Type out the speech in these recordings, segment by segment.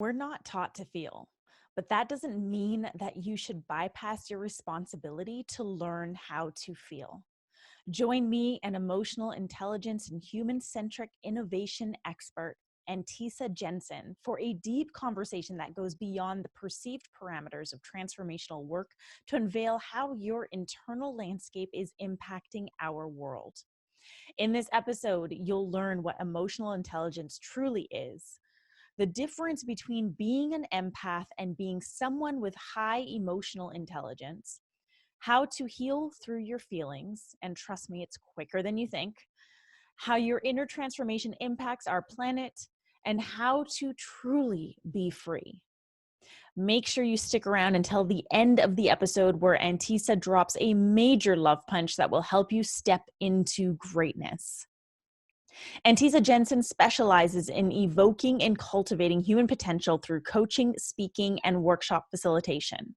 We're not taught to feel, but that doesn't mean that you should bypass your responsibility to learn how to feel. Join me, an emotional intelligence and human-centric innovation expert, Antesa Jensen, for a deep conversation that goes beyond the perceived parameters of transformational work to unveil how your internal landscape is impacting our world. In this episode, you'll learn what emotional intelligence truly is, the difference between being an empath and being someone with high emotional intelligence, how to heal through your feelings, and trust me, it's quicker than you think, how your inner transformation impacts our planet, and how to truly be free. Make sure you stick around until the end of the episode where Antesa drops a major love punch that will help you step into greatness. Antesa Jensen specializes in evoking and cultivating human potential through coaching, speaking, and workshop facilitation.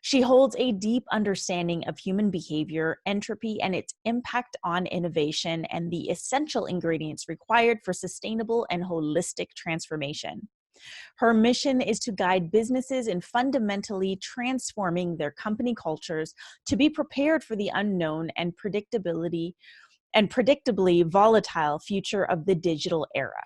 She holds a deep understanding of human behavior, entropy, and its impact on innovation, and the essential ingredients required for sustainable and holistic transformation. Her mission is to guide businesses in fundamentally transforming their company cultures to be prepared for the unknown and predictably volatile future of the digital era.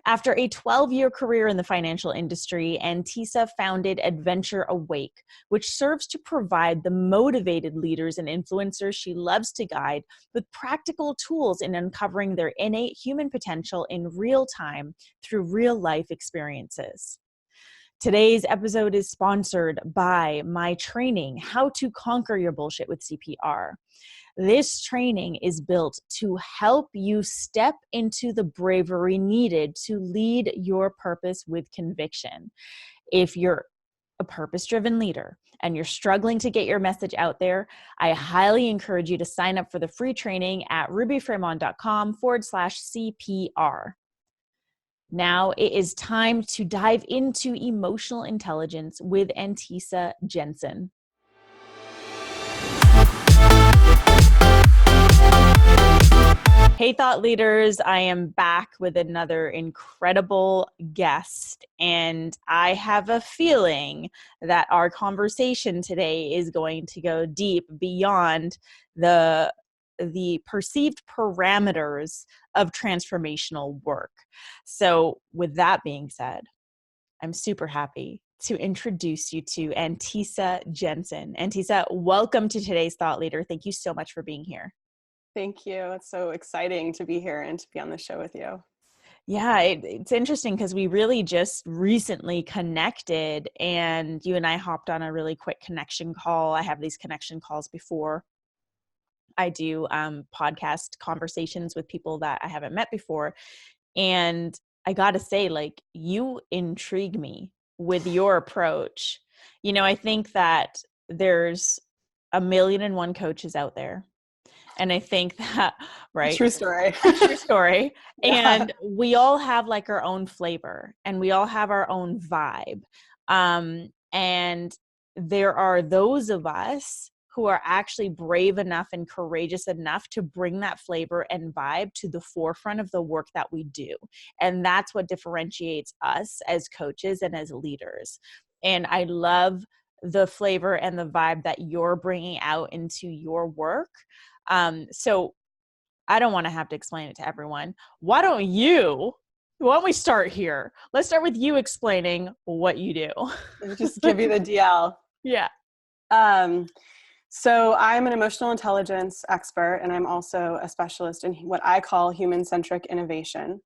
After a 12-year career in the financial industry, Antesa founded Adventure Awake, which serves to provide the motivated leaders and influencers she loves to guide with practical tools in uncovering their innate human potential in real time through real-life experiences. Today's episode is sponsored by my training, How to Conquer Your Bullshit with CPR. This training is built to help you step into the bravery needed to lead your purpose with conviction. If you're a purpose-driven leader and you're struggling to get your message out there, I highly encourage you to sign up for the free training at rubyfremon.com/CPR. Now it is time to dive into emotional intelligence with Antesa Jensen. Hey, thought leaders, I am back with another incredible guest, and I have a feeling that our conversation today is going to go deep beyond the perceived parameters of transformational work. So with that being said, I'm super happy to introduce you to Antesa Jensen. Antesa, welcome to today's Thought Leader. Thank you so much for being here. Thank you. It's so exciting to be here and to be on the show with you. Yeah, it's interesting because we really just recently connected and you and I hopped on a really quick connection call. I have these connection calls before I do podcast conversations with people that I haven't met before. And I got to say, like, you intrigue me with your approach. You know, I think that there's 1,000,001 coaches out there. And I think that, right? True story. True story. Yeah. And we all have like our own flavor and we all have our own vibe. And there are those of us who are actually brave enough and courageous enough to bring that flavor and vibe to the forefront of the work that we do. And that's what differentiates us as coaches and as leaders. And I love the flavor and the vibe that you're bringing out into your work. So I don't want to have to explain it to everyone. Why don't we start here? Let's start with you explaining what you do. Just give you the DL. Yeah. So I'm an emotional intelligence expert, and I'm also a specialist in what I call human-centric innovation.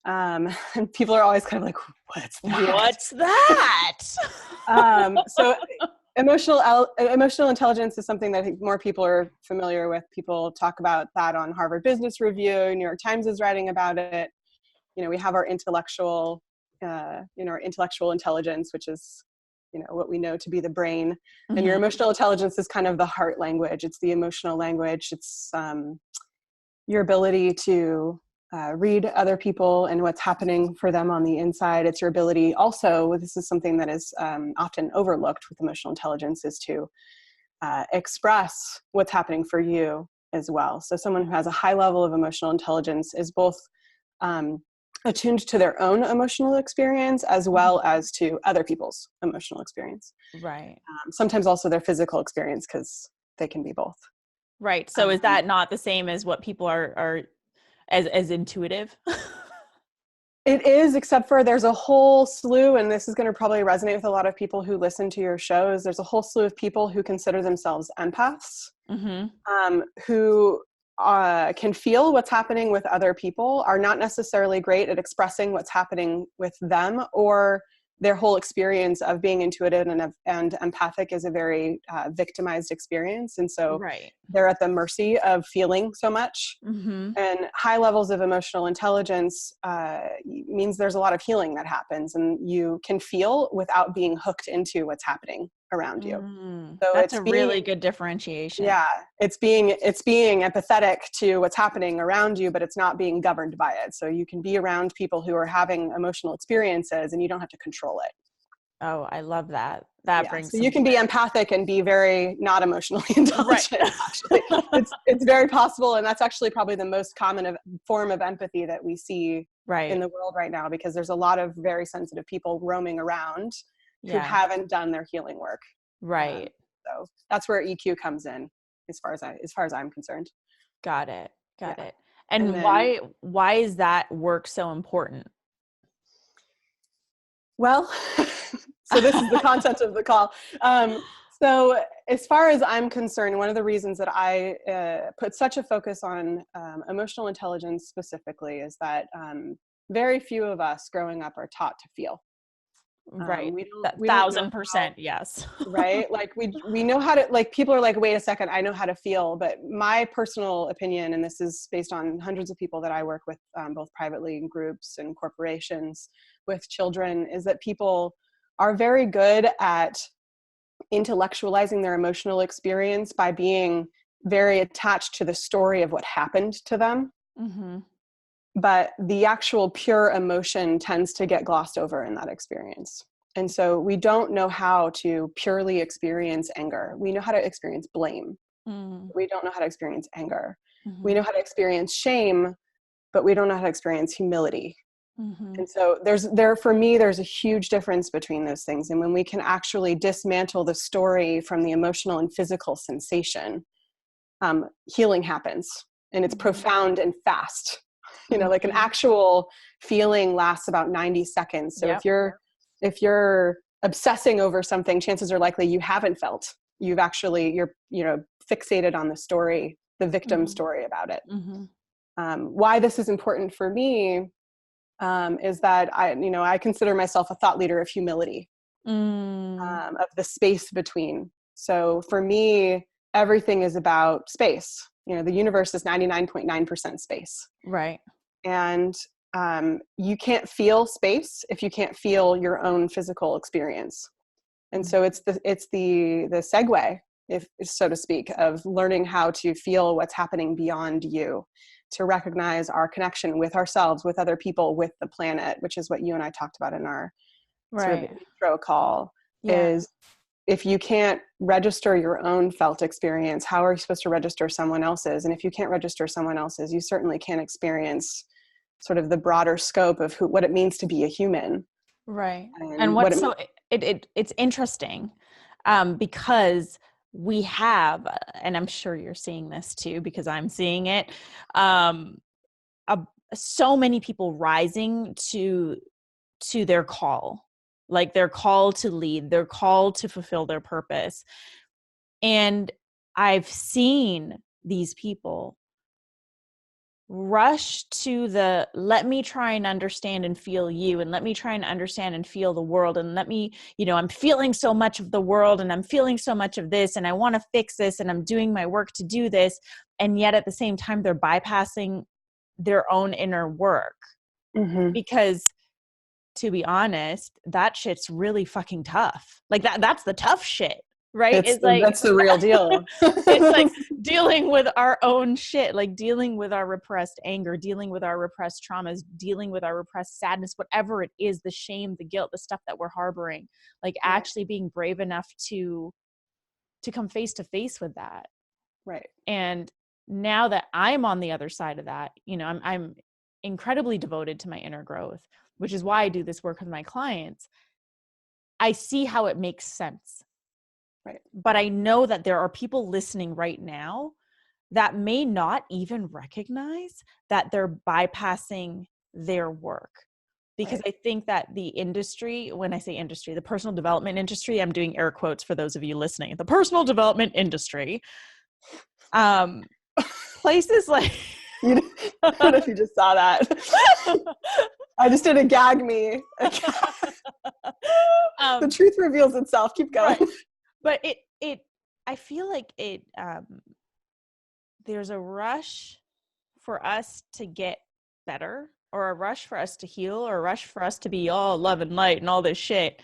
And people are always kind of like, what's that? What's that? So emotional intelligence is something that I think more people are familiar with. People talk about that on Harvard Business Review. New York Times is writing about it. You know, we have our intellectual intelligence, which is, what we know to be the brain. Mm-hmm. And your emotional intelligence is kind of the heart language. It's the emotional language. It's your ability to read other people and what's happening for them on the inside. It's your ability also, this is something that is often overlooked with emotional intelligence, is to express what's happening for you as well. So someone who has a high level of emotional intelligence is both attuned to their own emotional experience as well as to other people's emotional experience. Right. Sometimes also their physical experience, because they can be both. Right. So is that not the same as what people are as intuitive? It is, except for there's a whole slew, and this is going to probably resonate with a lot of people who listen to your shows. There's a whole slew of people who consider themselves empaths, who can feel what's happening with other people, are not necessarily great at expressing what's happening with them, or their whole experience of being intuitive and empathic is a very victimized experience. And so they're at the mercy of feeling so much. And high levels of emotional intelligence means there's a lot of healing that happens, and you can feel without being hooked into what's happening around you. So that's a really good differentiation. Yeah, it's being empathetic to what's happening around you, but it's not being governed by it. So you can be around people who are having emotional experiences, and you don't have to control it. Oh, I love that. That brings. So you can be empathic and be very not emotionally intelligent. Right. Actually, it's very possible, and that's actually probably the most common form of empathy that we see in the world right now, because there's a lot of very sensitive people roaming around who haven't done their healing work. Right. So that's where EQ comes in, as far as I'm concerned. Got it. And then, why is that work so important? Well, so this is the content of the call. So as far as I'm concerned, one of the reasons that I put such a focus on emotional intelligence specifically is that very few of us growing up are taught to feel. Right. We 1,000%. Yes. Right. Like we know how to, like, people are like, wait a second, I know how to feel. But my personal opinion, and this is based on hundreds of people that I work with, both privately in groups and corporations with children, is that people are very good at intellectualizing their emotional experience by being very attached to the story of what happened to them. But the actual pure emotion tends to get glossed over in that experience. And so we don't know how to purely experience anger. We know how to experience blame. We don't know how to experience anger. We know how to experience shame, but we don't know how to experience humility. And so for me, there's a huge difference between those things. And when we can actually dismantle the story from the emotional and physical sensation, healing happens, and it's profound and fast. Like an actual feeling lasts about 90 seconds. So if you're obsessing over something, chances are likely you haven't felt. You're fixated on the story, the victim story about it. Why this is important for me is that I consider myself a thought leader of humility, of the space between. So for me, everything is about space. The universe is 99.9% space. Right. And you can't feel space if you can't feel your own physical experience. And so it's the segue, if so to speak, of learning how to feel what's happening beyond you, to recognize our connection with ourselves, with other people, with the planet, which is what you and I talked about in our sort of intro call. Is if you can't register your own felt experience, how are you supposed to register someone else's? And if you can't register someone else's, you certainly can't experience sort of the broader scope of what it means to be a human. Right. And it's interesting because we have, and I'm sure you're seeing this too, because I'm seeing it, so many people rising to their call, like their call to lead, their call to fulfill their purpose. And I've seen these people rush to let me try and understand and feel you, and let me try and understand and feel the world, and let me, I'm feeling so much of the world, and I'm feeling so much of this, and I want to fix this, and I'm doing my work to do this. And yet at the same time, they're bypassing their own inner work. Because to be honest, that shit's really fucking tough. Like that's the tough shit. Right? That's the real deal. It's like dealing with our own shit, like dealing with our repressed anger, dealing with our repressed traumas, dealing with our repressed sadness, whatever it is, the shame, the guilt, the stuff that we're harboring, like actually being brave enough to come face to face with that. Right. And now that I'm on the other side of that, I'm incredibly devoted to my inner growth, which is why I do this work with my clients, I see how it makes sense. Right. But I know that there are people listening right now that may not even recognize that they're bypassing their work. Because Right. I think that the industry, when I say industry, the personal development industry, I'm doing air quotes for those of you listening, the personal development industry, places like I don't know if you just saw that. I just did a gag me. The truth reveals itself. Keep going. Right. But I feel like there's a rush for us to get better, or a rush for us to heal, or a rush for us to be all love and light and all this shit.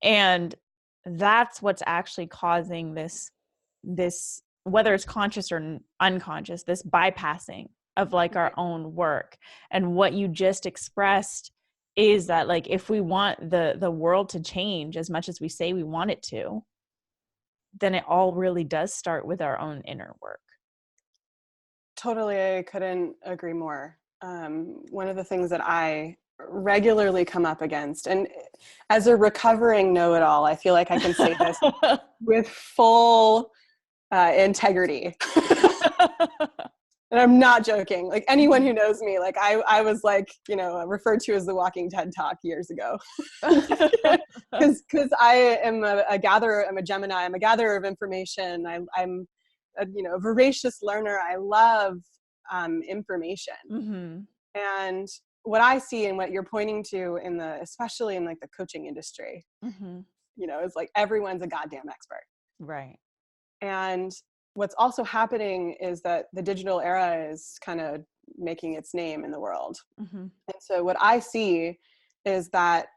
And that's what's actually causing this, whether it's conscious or unconscious, this bypassing of like our own work. And what you just expressed is that, like, if we want the world to change as much as we say we want it to, then it all really does start with our own inner work. Totally, I couldn't agree more. One of the things that I regularly come up against, and as a recovering know-it-all, I feel like I can say this with full integrity. And I'm not joking. Like, anyone who knows me, like I was like, referred to as the walking TED Talk years ago. Because I am a gatherer, I'm a Gemini, I'm a gatherer of information. I'm a voracious learner. I love information. Mm-hmm. And what I see and what you're pointing to especially in like the coaching industry, Mm-hmm. is like everyone's a goddamn expert. Right. And what's also happening is that the digital era is kind of making its name in the world. Mm-hmm. And so what I see is that,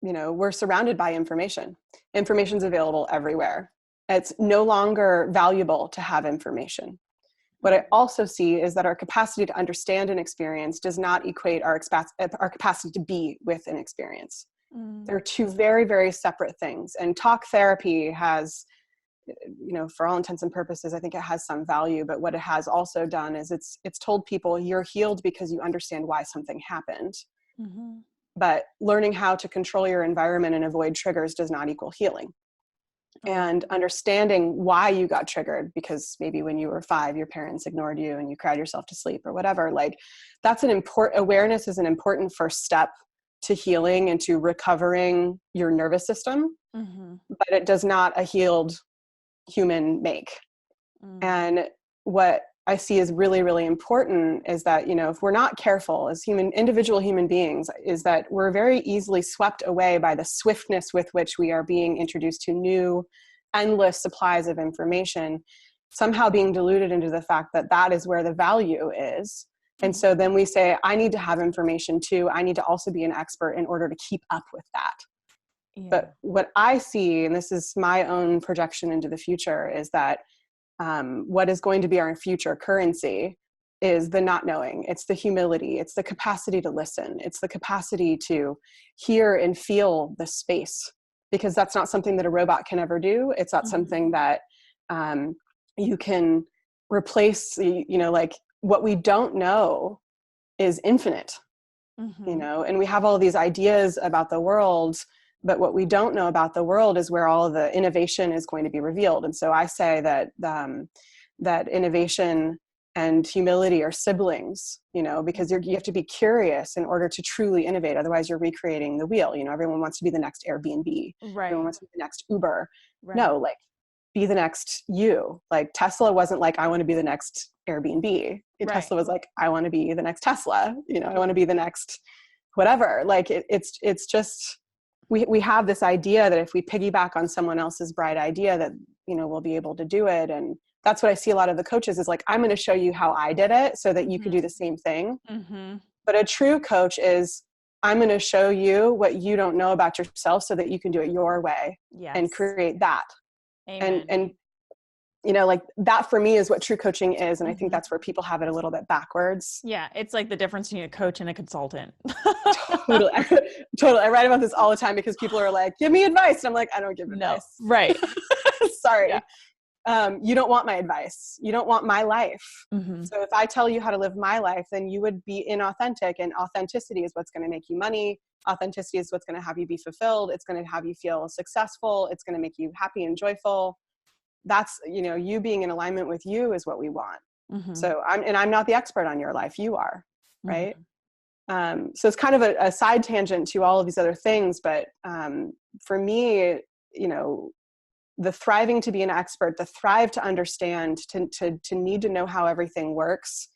we're surrounded by information. Information's available everywhere. It's no longer valuable to have information. What I also see is that our capacity to understand an experience does not equate our capacity to be with an experience. Mm. They're two very, very separate things. And talk therapy has, for all intents and purposes, I think it has some value, but what it has also done is it's told people you're healed because you understand why something happened. Mm-hmm. But learning how to control your environment and avoid triggers does not equal healing. And understanding why you got triggered, because maybe when you were 5, your parents ignored you and you cried yourself to sleep or whatever, like that's awareness is an important first step to healing and to recovering your nervous system, but it does not a healed human make. And what I see is really, really important is that, if we're not careful as individual human beings, is that we're very easily swept away by the swiftness with which we are being introduced to new, endless supplies of information, somehow being deluded into the fact that that is where the value is. And so then we say, I need to have information too. I need to also be an expert in order to keep up with that. Yeah. But what I see, and this is my own projection into the future, is that what is going to be our future currency is the not knowing. It's the humility. It's the capacity to listen. It's the capacity to hear and feel the space, because that's not something that a robot can ever do. It's not something that you can replace. Like what we don't know is infinite, and we have all these ideas about the world, but what we don't know about the world is where all of the innovation is going to be revealed. And so I say that that innovation and humility are siblings, because you have to be curious in order to truly innovate. Otherwise, you're recreating the wheel. Everyone wants to be the next Airbnb. Right. Everyone wants to be the next Uber. Right. No, like be the next you. Like Tesla wasn't like, I want to be the next Airbnb. Right. Tesla was like, I want to be the next Tesla. I want to be the next whatever. Like it's just, we have this idea that if we piggyback on someone else's bright idea that, we'll be able to do it. And that's what I see a lot of the coaches is like, I'm going to show you how I did it so that you can do the same thing. But a true coach is, I'm going to show you what you don't know about yourself so that you can do it your way. Yes. And create that. Amen. And like that for me is what true coaching is. And I think that's where people have it a little bit backwards. Yeah. It's like the difference between a coach and a consultant. Totally. Totally. I write about this all the time because people are like, give me advice. And I'm like, I don't give advice. No. Right. Sorry. Yeah. you don't want my advice. You don't want my life. Mm-hmm. So if I tell you how to live my life, then you would be inauthentic, and authenticity is what's going to make you money. Authenticity is what's going to have you be fulfilled. It's going to have you feel successful. It's going to make you happy and joyful. That's, you being in alignment with you is what we want. Mm-hmm. So I'm not the expert on your life. You are, right? Mm-hmm. So it's kind of a side tangent to all of these other things. But for me, the thriving to be an expert, the thrive to understand, to need to know how everything works.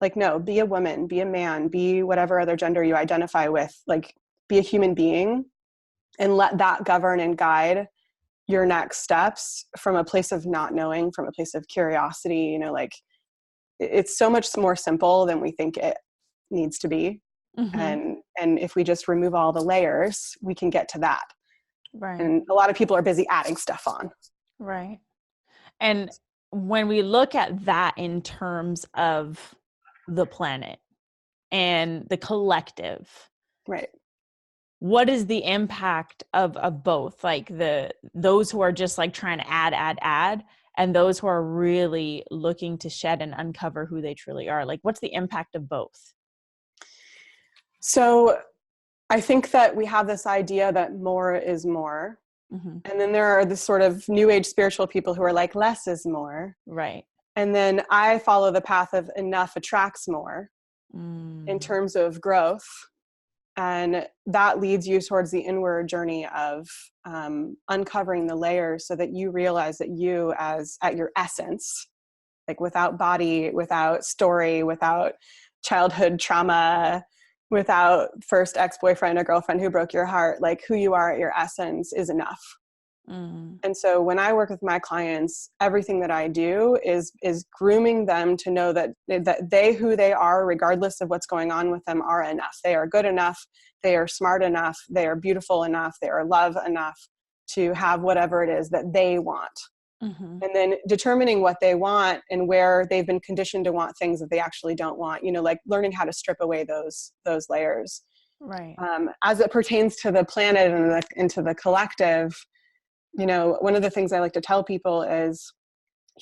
Like, no, be a woman, be a man, be whatever other gender you identify with, like, be a human being, and let that govern and guide your next steps from a place of not knowing, from a place of curiosity. Like, it's so much more simple than we think it needs to be. Mm-hmm. And if we just remove all the layers, we can get to that. Right. And a lot of people are busy adding stuff on. Right. And when we look at that in terms of the planet and the collective, Right. what is the impact of both? Like those who are just like trying to add, and those who are really looking to shed and uncover who they truly are. Like, what's the impact of both? So I think that we have this idea that more is more. Mm-hmm. And then there are the sort of new age spiritual people who are like, less is more. Right. And then I follow the path of enough attracts more in terms of growth. And that leads you towards the inward journey of uncovering the layers so that you realize that you, as at your essence, like without body, without story, without childhood trauma, without first ex-boyfriend or girlfriend who broke your heart, like who you are at your essence is enough. And so when I work with my clients, everything that I do is grooming them to know that they, who they are, regardless of what's going on with them, are enough. They are good enough. They are smart enough. They are beautiful enough. They are love enough to have whatever it is that they want. Mm-hmm. And then determining what they want and where they've been conditioned to want things that they actually don't want, like learning how to strip away those layers. Right. As it pertains to the planet and to the collective, one of the things I like to tell people is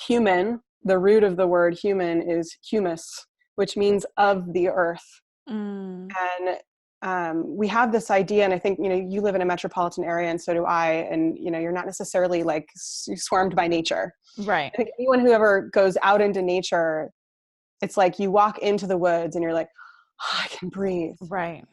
human, the root of the word human is humus, which means of the earth. And we have this idea, and I think, you live in a metropolitan area and so do I, and, you're not necessarily like swarmed by nature. Right. I think anyone who ever goes out into nature, it's like you walk into the woods and you're like, oh, I can breathe. Right.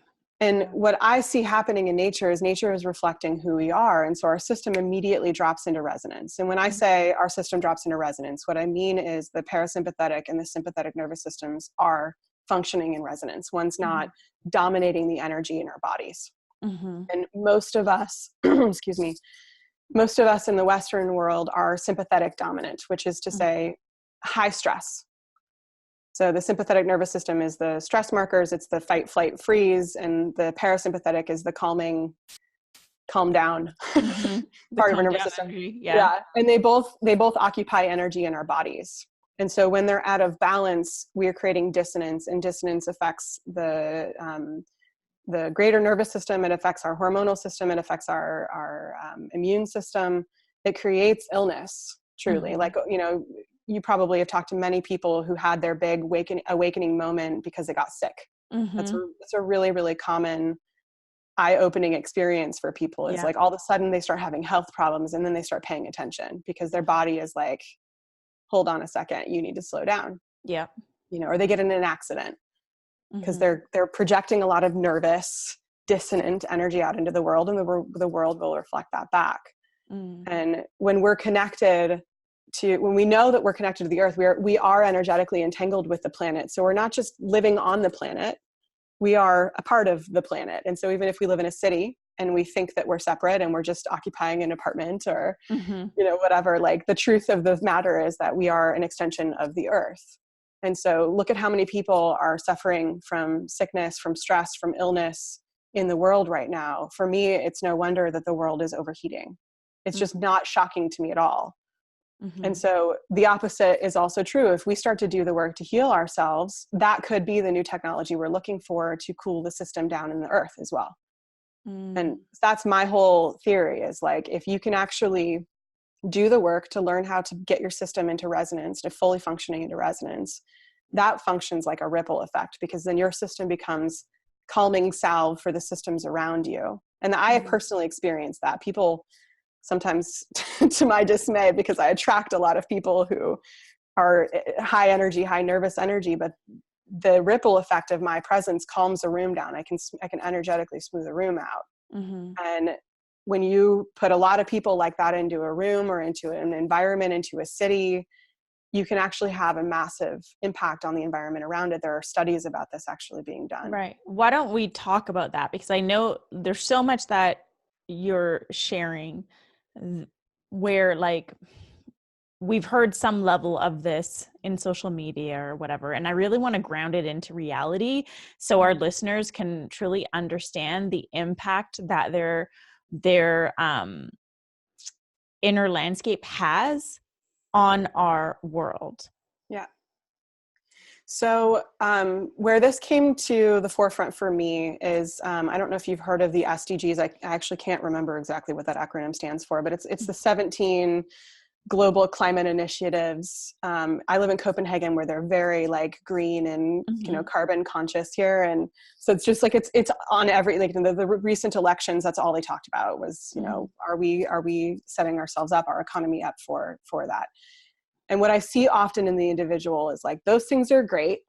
And what I see happening in nature is reflecting who we are. And so our system immediately drops into resonance. And when I say our system drops into resonance, what I mean is the parasympathetic and the sympathetic nervous systems are functioning in resonance. One's not dominating the energy in our bodies. And most of us, excuse me, most of us in the Western world are sympathetic dominant, which is to say high stress. So the sympathetic nervous system is the stress markers. It's the fight, flight, freeze. And the parasympathetic is the calming, calm down part of our nervous system. Yeah. And they both occupy energy in our bodies. And so when they're out of balance, we are creating dissonance, and dissonance affects the greater nervous system. It affects our hormonal system. It affects our immune system. It creates illness, truly. Like, you probably have talked to many people who had their big awakening moment because they got sick. That's a really, really common eye-opening experience for people. Is like all of a sudden they start having health problems, and then they start paying attention because their body is like, hold on a second, you need to slow down. Yeah. Or they get in an accident because they're projecting a lot of nervous, dissonant energy out into the world, and the world will reflect that back. And when we're connected when we know that we're connected to the earth, we are energetically entangled with the planet. So we're not just living on the planet, we are a part of the planet. And so even if we live in a city and we think that we're separate and we're just occupying an apartment or, whatever, like the truth of the matter is that we are an extension of the earth. And so look at how many people are suffering from sickness, from stress, from illness in the world right now. For me, it's no wonder that the world is overheating. It's just not shocking to me at all. And so the opposite is also true. If we start to do the work to heal ourselves, that could be the new technology we're looking for to cool the system down in the earth as well. And that's my whole theory, is like, if you can actually do the work to learn how to get your system into resonance, to fully functioning into resonance, that functions like a ripple effect, because then your system becomes calming salve for the systems around you. And I have personally experienced that. People sometimes, to my dismay, because I attract a lot of people who are high energy, high nervous energy, but the ripple effect of my presence calms the room down. I can energetically smooth the room out. And when you put a lot of people like that into a room or into an environment, into a city, you can actually have a massive impact on the environment around it. There are studies about this actually being done. Right. Why don't we talk about that? Because I know there's so much that you're sharing where, like, we've heard some level of this in social media or whatever. And I really want to ground it into reality so our listeners can truly understand the impact that their inner landscape has on our world. Yeah. So where this came to the forefront for me is, I don't know if you've heard of the SDGs. I actually can't remember exactly what that acronym stands for, but it's the 17 global climate initiatives. I live in Copenhagen, where they're very like green and carbon conscious here, and so it's just like it's on every, like, in the recent elections. That's all they talked about was, are we setting ourselves up, our economy up for that? And what I see often in the individual is like, those things are great,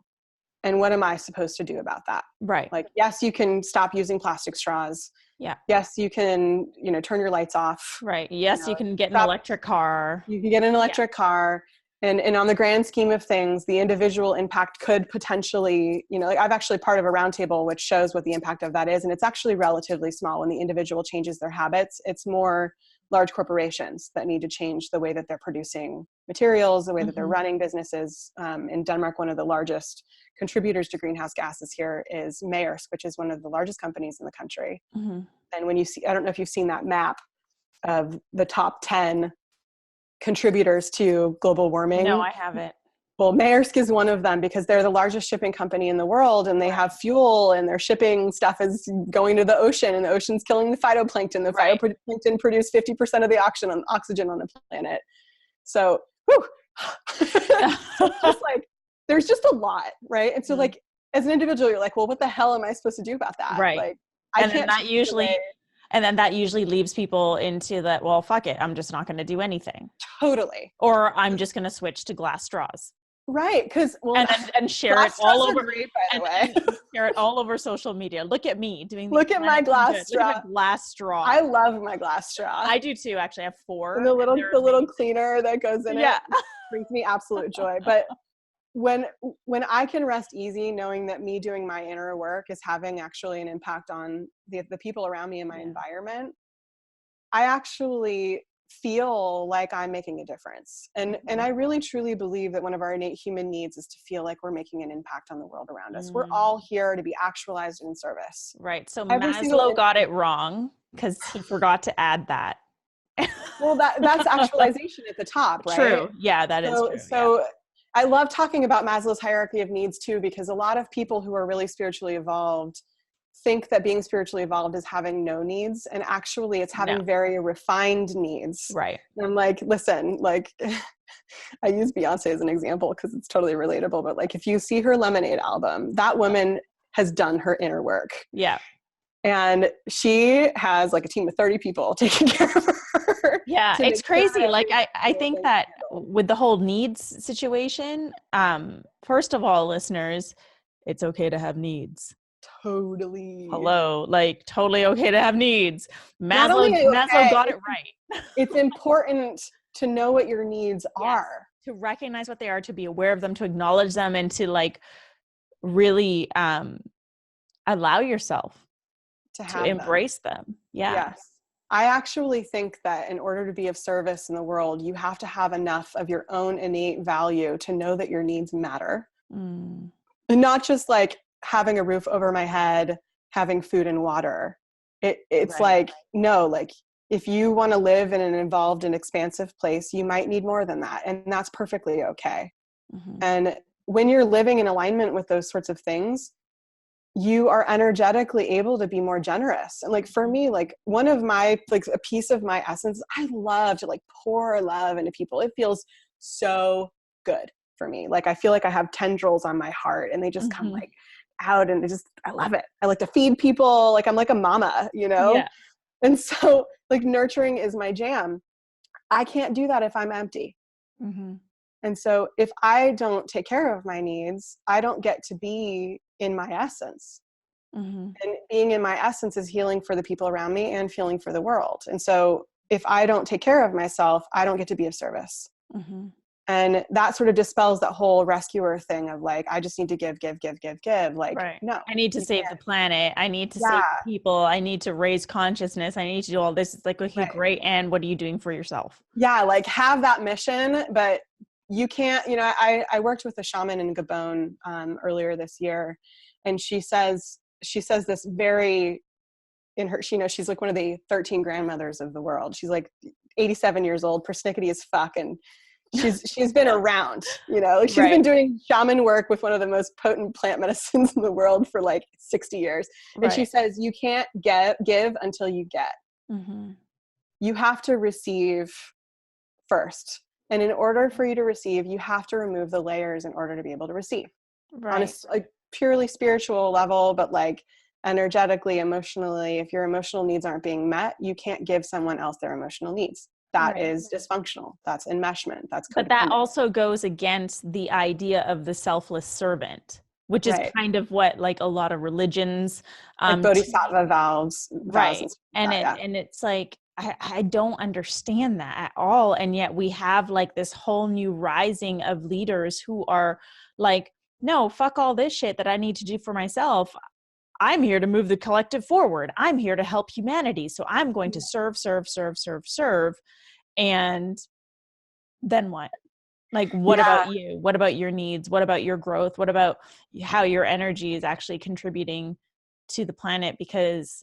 and what am I supposed to do about that? Right. Like, yes, you can stop using plastic straws. Yeah. Yes, you can, turn your lights off. Right. Yes, you can get an electric car. You can get an electric car. And on the grand scheme of things, the individual impact could potentially, like, I've actually part of a roundtable which shows what the impact of that is. And it's actually relatively small when the individual changes their habits. It's more large corporations that need to change the way that they're producing materials, the way that they're running businesses. In Denmark, one of the largest contributors to greenhouse gases here is Maersk, which is one of the largest companies in the country. And when you see, I don't know if you've seen that map of the top 10 contributors to global warming. No, I haven't. Well, Maersk is one of them, because they're the largest shipping company in the world, and they have fuel, and their shipping stuff is going to the ocean, and the ocean's killing the phytoplankton. The phytoplankton produce 50% of the oxygen on the planet. So, just like, there's just a lot, right? And so, like, as an individual, you're like, well, what the hell am I supposed to do about that? Right. Like, and then that usually leaves people into that, well, fuck it, I'm just not going to do anything. Totally. Or I'm just going to switch to glass straws. Right, because and share it all over. Great, by the way. And share it all over social media. Look at me doing. Look at my glass straw. Look at my glass straw. I love my glass straw. I do too. Actually, I have 4. And the little cleaner that goes in it brings me absolute joy. But when I can rest easy knowing that me doing my inner work is having actually an impact on the people around me and my environment, I actually feel like I'm making a difference. And I really truly believe that one of our innate human needs is to feel like we're making an impact on the world around us. We're all here to be actualized in service. Right. So Maslow got it wrong because he forgot to add that. Well, that's actualization at the top, right? True. Yeah, that is true. So I love talking about Maslow's hierarchy of needs too, because a lot of people who are really spiritually evolved think that being spiritually evolved is having no needs, and actually it's having very refined needs. Right. And I'm like, listen, like, I use Beyonce as an example because it's totally relatable, but like, if you see her Lemonade album, that woman has done her inner work. Yeah. And she has like a team of 30 people taking care of her. Yeah, it's crazy. Like, I think that with the whole needs situation, first of all, listeners, it's okay to have needs. Totally. Hello, like, totally okay to have needs. Maslow got it right. It's important to know what your needs are. To recognize what they are, to be aware of them, to acknowledge them, and to like really allow yourself to embrace them. Yeah. Yes. I actually think that in order to be of service in the world, you have to have enough of your own innate value to know that your needs matter. And not just like having a roof over my head, having food and water. It's like, no, like, if you want to live in an involved and expansive place, you might need more than that. And that's perfectly okay. And when you're living in alignment with those sorts of things, you are energetically able to be more generous. And like, for me, like one of my, like a piece of my essence, I love to like pour love into people. It feels so good for me. Like, I feel like I have tendrils on my heart and they just come like out, and I love it. I like to feed people. Like, I'm like a mama, you know? Yeah. And so like nurturing is my jam. I can't do that if I'm empty. Mm-hmm. And so if I don't take care of my needs, I don't get to be in my essence. Mm-hmm. And being in my essence is healing for the people around me and healing for the world. And so if I don't take care of myself, I don't get to be of service. Mm-hmm. And that sort of dispels that whole rescuer thing of like, I just need to give. Like, Right. no, I need to you save the can't. planet. I need to save Yeah. people. I need to raise consciousness. I need to do all this. It's like, okay, Right. great. And what are you doing for yourself? Yeah. Like, have that mission, but you can't, you know, I worked with a shaman in Gabon earlier this year, and she says this very, in her, you know, she's like one of the 13 grandmothers of the world. She's like 87 years old, persnickety as fuck. And she's been around, you know, she's Right. been doing shaman work with one of the most potent plant medicines in the world for like 60 years. And she Right. says, you can't give until you get. Mm-hmm. You have to receive first. And in order for you to receive, you have to remove the layers in order to be able to receive on a Right. like purely spiritual level, but like energetically, emotionally, if your emotional needs aren't being met, you can't give someone else their emotional needs. That Right. is dysfunctional. That's enmeshment. That's But that codependent. also goes against the idea of the selfless servant, which is Right. kind of what like a lot of religions Like teach. bodhisattva vows Right. and stuff like that. And it's like I don't understand that at all. And yet we have like this whole new rising of leaders who are like, no, fuck all this shit that I need to do for myself. I'm here to move the collective forward. I'm here to help humanity. So I'm going to serve, serve, serve, serve, serve. And then what? Like, what Yeah. about you? What about your needs? What about your growth? What about how your energy is actually contributing to the planet? Because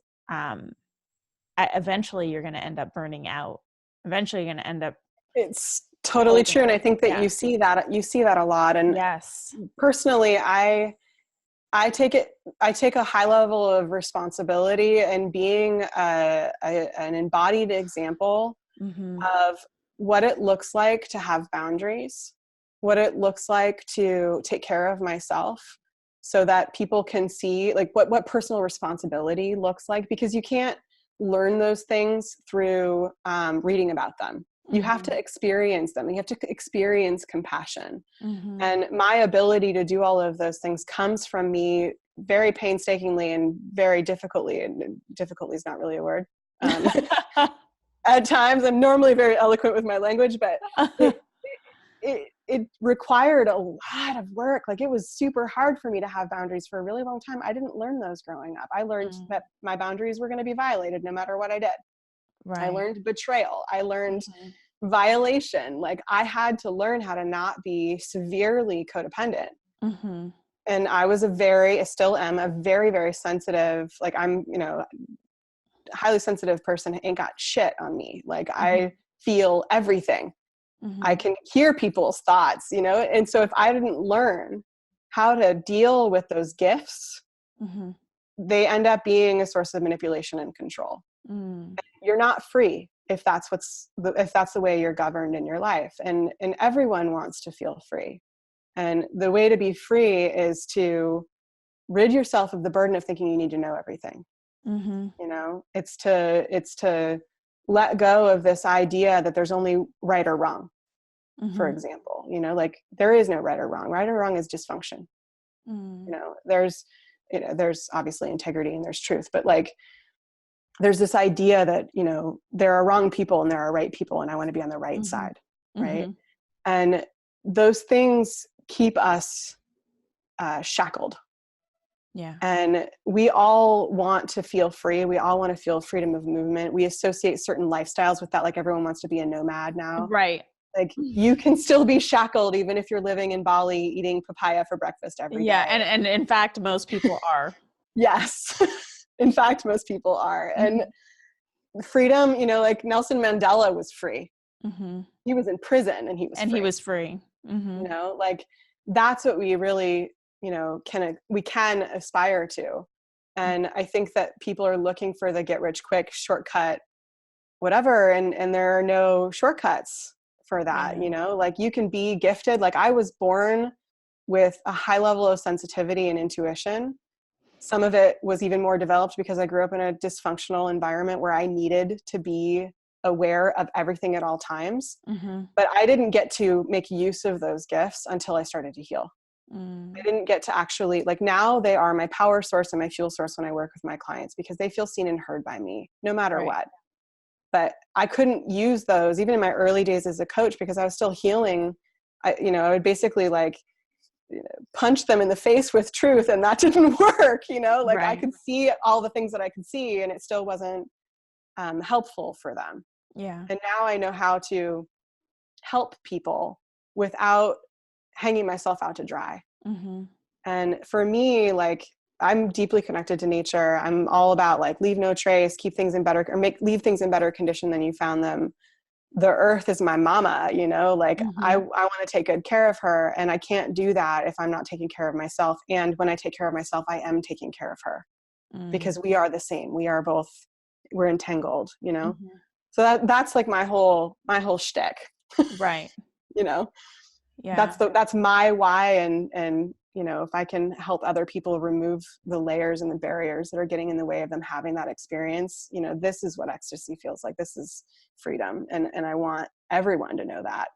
eventually you're going to end up burning out. Eventually you're going to end up It's totally folding. true. And I think that Yeah. you see that a lot. And Yes. personally, I take a high level of responsibility and being an embodied example Mm-hmm. of what it looks like to have boundaries, what it looks like to take care of myself, so that people can see like what personal responsibility looks like, because you can't learn those things through reading about them. You have Mm-hmm. to experience them. You have to experience compassion. Mm-hmm. And my ability to do all of those things comes from me very painstakingly and very difficultly, and difficulty is not really a word. At times, I'm normally very eloquent with my language, but it required a lot of work. Like, it was super hard for me to have boundaries for a really long time. I didn't learn those growing up. I learned that my boundaries were going to be violated no matter what I did. I Right. learned betrayal. I learned Mm-hmm. violation. Like, I had to learn how to not be severely codependent. Mm-hmm. And I still am a very, very sensitive, like, I'm, you know, highly sensitive person. Ain't got shit on me. Like, I feel everything. I Mm-hmm. can hear people's thoughts, you know? And so if I didn't learn how to deal with those gifts, Mm-hmm. they end up being a source of manipulation and control. Mm. You're not free if that's the way you're governed in your life. And everyone wants to feel free. And the way to be free is to rid yourself of the burden of thinking you need to know everything. Mm-hmm. You know, it's to let go of this idea that there's only right or wrong. For Mm-hmm. example, you know, like, there is no right or wrong. Right or wrong is dysfunction. Mm. You know, there's obviously integrity and there's truth, but like, there's this idea that, you know, there are wrong people and there are right people, and I want to be on the right Mm-hmm. side. Right. Mm-hmm. And those things keep us shackled. Yeah. And we all want to feel free. We all want to feel freedom of movement. We associate certain lifestyles with that. Like, everyone wants to be a nomad now. Right. Like, you can still be shackled even if you're living in Bali eating papaya for breakfast every Yeah. day. And in fact, most people are. Yes. In fact, most people are. And Mm-hmm. freedom, you know, like, Nelson Mandela was free. Mm-hmm. He was in prison and he was And he free. was free. Mm-hmm. You know, like, that's what we really we can aspire to. And I think that people are looking for the get rich quick shortcut, whatever. And there are no shortcuts for that. Yeah. Like you can be gifted. Like I was born with a high level of sensitivity and intuition. Some of it was even more developed because I grew up in a dysfunctional environment where I needed to be aware of everything at all times. Mm-hmm. But I didn't get to make use of those gifts until I started to heal. I didn't get to actually, like, now they are my power source and my fuel source when I work with my clients, because they feel seen and heard by me no matter Right. what. But I couldn't use those even in my early days as a coach because I was still healing. I would basically like punch them in the face with truth, and that didn't work. Like I Right. could see all the things that I could see, and it still wasn't helpful for them. Yeah. And now I know how to help people without hanging myself out to dry. Mm-hmm. And for me, like, I'm deeply connected to nature. I'm all about like leave no trace, keep things in better, or leave things in better condition than you found them. The earth is my mama, like I Mm-hmm. want to take good care of her, and I can't do that if I'm not taking care of myself. And when I take care of myself, I am taking care of her, because we are the same. We're entangled, Mm-hmm. So that's like my whole shtick, Right. you know. Yeah. That's my why. And if I can help other people remove the layers and the barriers that are getting in the way of them having that experience, this is what ecstasy feels like. This is freedom. And I want everyone to know that.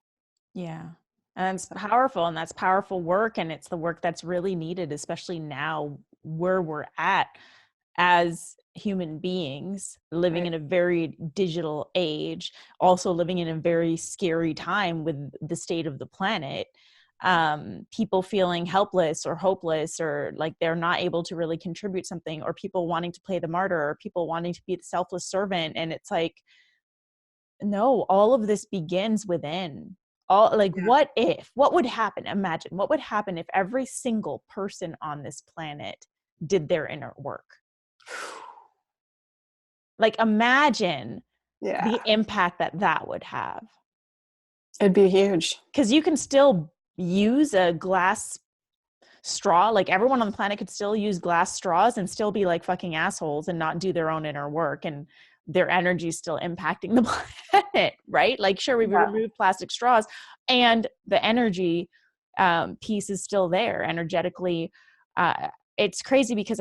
Yeah. And it's powerful, and that's powerful work. And it's the work that's really needed, especially now where we're at as human beings, living Right. in a very digital age, also living in a very scary time with the state of the planet. People feeling helpless or hopeless, or like they're not able to really contribute something, or people wanting to play the martyr, or people wanting to be the selfless servant. And it's like, no, all of this begins within. All like, Yeah. what would happen? Imagine what would happen if every single person on this planet did their inner work. Like, imagine Yeah. the impact that would have. It'd be huge. Because you can still use a glass straw. Like, everyone on the planet could still use glass straws and still be like fucking assholes and not do their own inner work, and their energy is still impacting the planet, right? Like, sure, we've Yeah. removed plastic straws, and the energy piece is still there energetically. It's crazy because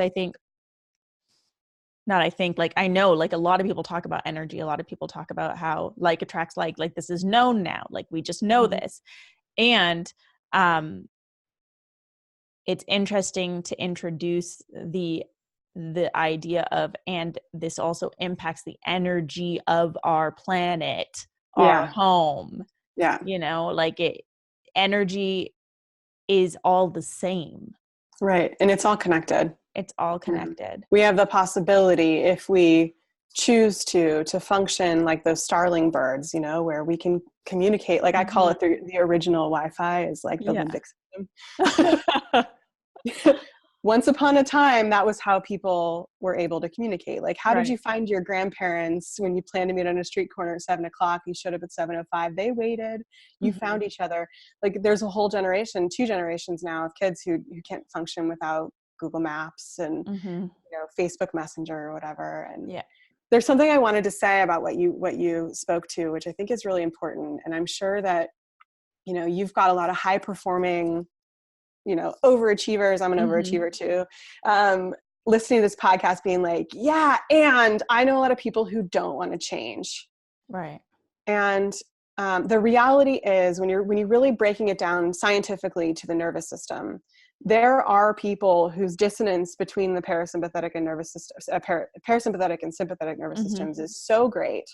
like I know, like, a lot of people talk about energy. A lot of people talk about how like attracts like this is known now. Like, we just know Mm-hmm. this. And it's interesting to introduce the idea of, and this also impacts the energy of our planet, our Yeah. home, Yeah. like energy is all the same. Right. And it's all connected. It's all connected. We have the possibility, if we choose to function like those starling birds, where we can communicate. Like I call it the original Wi-Fi, is like the Yeah. limbic system. Once upon a time, that was how people were able to communicate. Like, how did you find your grandparents when you planned to meet on a street corner at 7:00? You showed up at 7:05. They waited. You found each other. Like, there's a whole generation, 2 generations now of kids who can't function without Google Maps and Facebook Messenger or whatever. And there's something I wanted to say about what you spoke to, which I think is really important. And I'm sure that you've got a lot of high performing overachievers. I'm an overachiever too. Listening to this podcast being like, yeah, and I know a lot of people who don't want to change. Right. And the reality is, when you're really breaking it down scientifically to the nervous system, there are people whose dissonance between the parasympathetic and nervous system, parasympathetic and sympathetic nervous systems is so great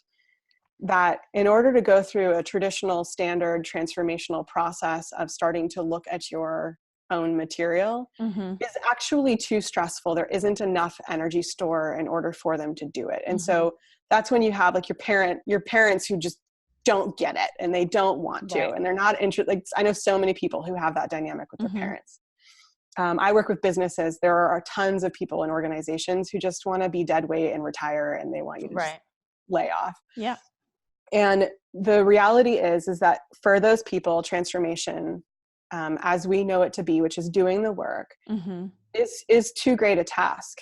that in order to go through a traditional standard transformational process of starting to look at your own material is actually too stressful. There isn't enough energy store in order for them to do it. And so that's when you have like your parents who just don't get it and they don't want to, and they're not interested. Like, I know so many people who have that dynamic with their parents. I work with businesses. There are tons of people in organizations who just want to be dead weight and retire, and they want you to just lay off. Yeah. And the reality is that for those people, transformation as we know it to be, which is doing the work, Mm-hmm. is too great a task.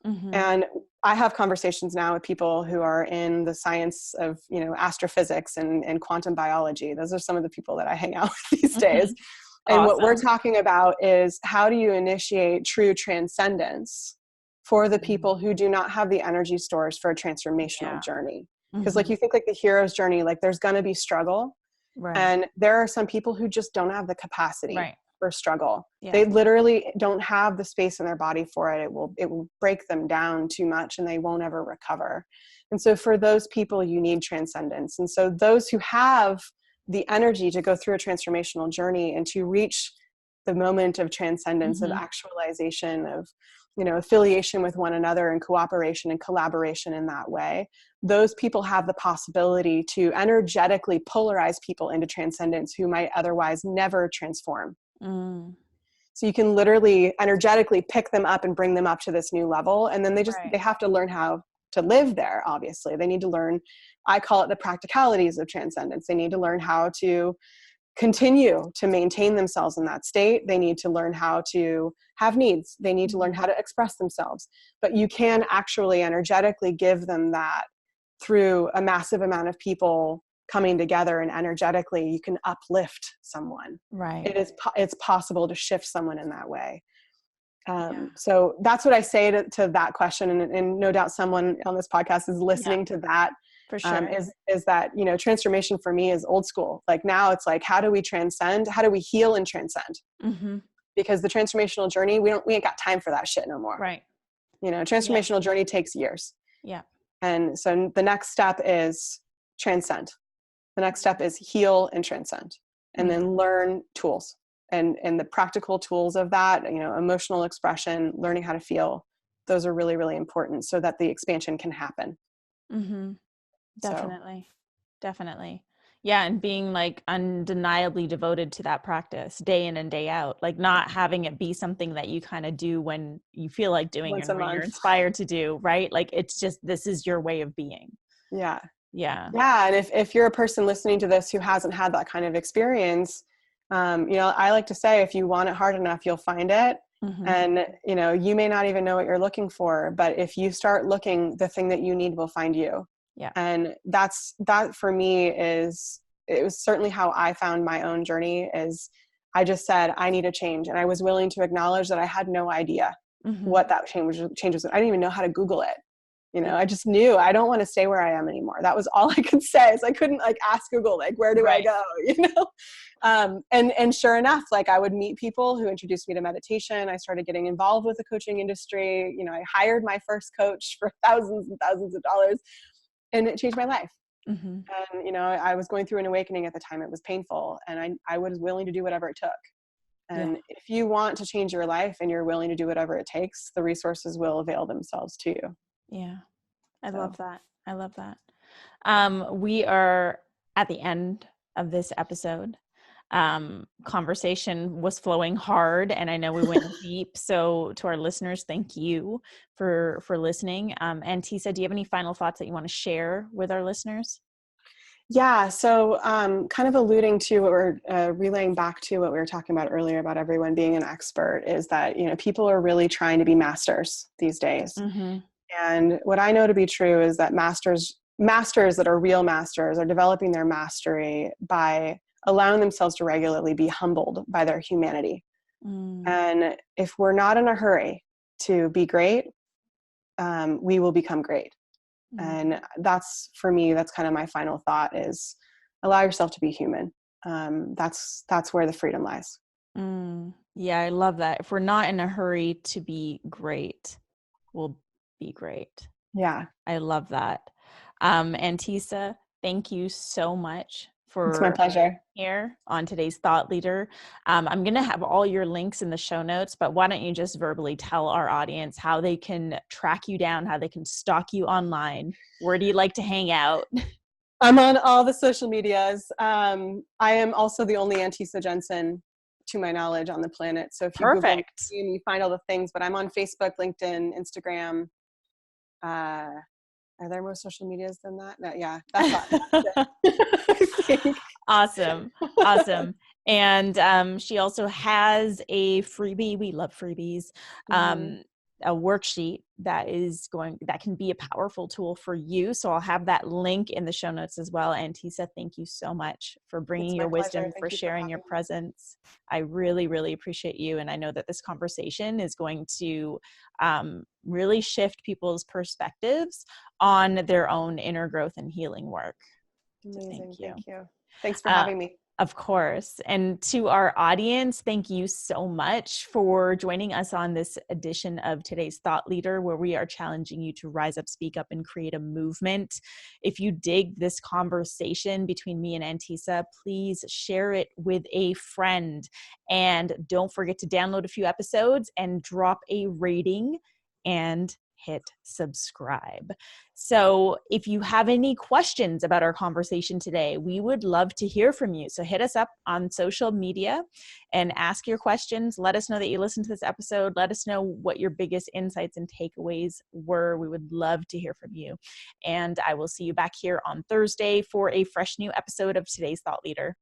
Mm-hmm. And I have conversations now with people who are in the science of, astrophysics and quantum biology. Those are some of the people that I hang out with these days. Mm-hmm. And what we're Awesome. talking about is, how do you initiate true transcendence for the people who do not have the energy stores for a transformational journey? Because like, Mm-hmm. you think like the hero's journey, like there's going to be struggle. Right. And there are some people who just don't have the capacity Right. for struggle. Yeah. They literally don't have the space in their body for it. It will break them down too much and they won't ever recover. And so for those people, you need transcendence. And so those who have the energy to go through a transformational journey and to reach the moment of transcendence, Mm-hmm. of actualization, of, affiliation with one another and cooperation and collaboration in that way, those people have the possibility to energetically polarize people into transcendence who might otherwise never transform. Mm. So you can literally energetically pick them up and bring them up to this new level. And then they have to learn how to live there. Obviously, they need to learn, I call it the practicalities of transcendence. They need to learn how to continue to maintain themselves in that state. They need to learn how to have needs. They need to learn how to express themselves. But you can actually energetically give them that through a massive amount of people coming together, and energetically you can uplift someone. Right. It's possible to shift someone in that way. So that's what I say to that question. And no doubt someone on this podcast is listening to that. For sure. Is that, transformation for me is old school. Like now it's like, how do we transcend? How do we heal and transcend? Mm-hmm. Because the transformational journey, we ain't got time for that shit no more. Right. Transformational journey takes years. Yeah. And so the next step is transcend. The next step is heal and transcend, and then learn tools and the practical tools of that, emotional expression, learning how to feel. Those are really, really important so that the expansion can happen. Mm-hmm. Definitely. So. Definitely. Yeah. And being like undeniably devoted to that practice day in and day out, like not having it be something that you kind of do when you feel like doing Once and a when you're month. inspired to do, right? Like it's just, this is your way of being. Yeah. Yeah. Yeah. And if you're a person listening to this who hasn't had that kind of experience, I like to say, if you want it hard enough, you'll find it. Mm-hmm. And, you may not even know what you're looking for, but if you start looking, the thing that you need will find you. Yeah. And that for me it was certainly how I found my own journey. Is I just said, I need a change. And I was willing to acknowledge that I had no idea what that change was. I didn't even know how to Google it. I just knew I don't want to stay where I am anymore. That was all I could say. Is I couldn't ask Google, where do I go? And sure enough, I would meet people who introduced me to meditation. I started getting involved with the coaching industry. I hired my first coach for thousands and thousands of dollars, and it changed my life. Mm-hmm. And, I was going through an awakening at the time. It was painful, and I was willing to do whatever it took. And if you want to change your life and you're willing to do whatever it takes, the resources will avail themselves to you. Yeah. I love that. I love that. We are at the end of this episode. Conversation was flowing hard, and I know we went deep. So to our listeners, thank you for listening. Antesa, do you have any final thoughts that you want to share with our listeners? Yeah. So kind of alluding to what we're relaying back to what we were talking about earlier about everyone being an expert, is that, people are really trying to be masters these days. Mm-hmm. And what I know to be true is that masters that are real masters are developing their mastery by allowing themselves to regularly be humbled by their humanity. And if we're not in a hurry to be great, we will become great. And that's, for me, that's kind of my final thought, is allow yourself to be human. That's where the freedom lies. Yeah, I love that. If we're not in a hurry to be great, we'll be great. Yeah. I love that. Antesa, thank you so much for It's my pleasure. Here on today's Thought Leader. I'm going to have all your links in the show notes, but why don't you just verbally tell our audience how they can track you down, how they can stalk you online? Where do you like to hang out? I'm on all the social medias. I am also the only Antesa Jensen, to my knowledge, on the planet. So if you Google me, you find all the things, but I'm on Facebook, LinkedIn, Instagram. Are there more social medias than that? No, yeah, that's all. I think. Awesome. And she also has a freebie. We love freebies. Mm-hmm. A worksheet that can be a powerful tool for you. So I'll have that link in the show notes as well. Antesa, thank you so much for bringing It's my your pleasure. wisdom, for Thank you for sharing your having me. presence. I really, really appreciate you. And I know that this conversation is going to really shift people's perspectives on their own inner growth and healing work. So thank Amazing. you. Thank you. Thanks for Uh, having me. of course. And to our audience, thank you so much for joining us on this edition of today's Thought Leader, where we are challenging you to rise up, speak up, and create a movement. If you dig this conversation between me and Antesa, please share it with a friend. And don't forget to download a few episodes and drop a rating and hit subscribe. So if you have any questions about our conversation today, we would love to hear from you. So hit us up on social media and ask your questions. Let us know that you listened to this episode. Let us know what your biggest insights and takeaways were. We would love to hear from you. And I will see you back here on Thursday for a fresh new episode of today's Thought Leader.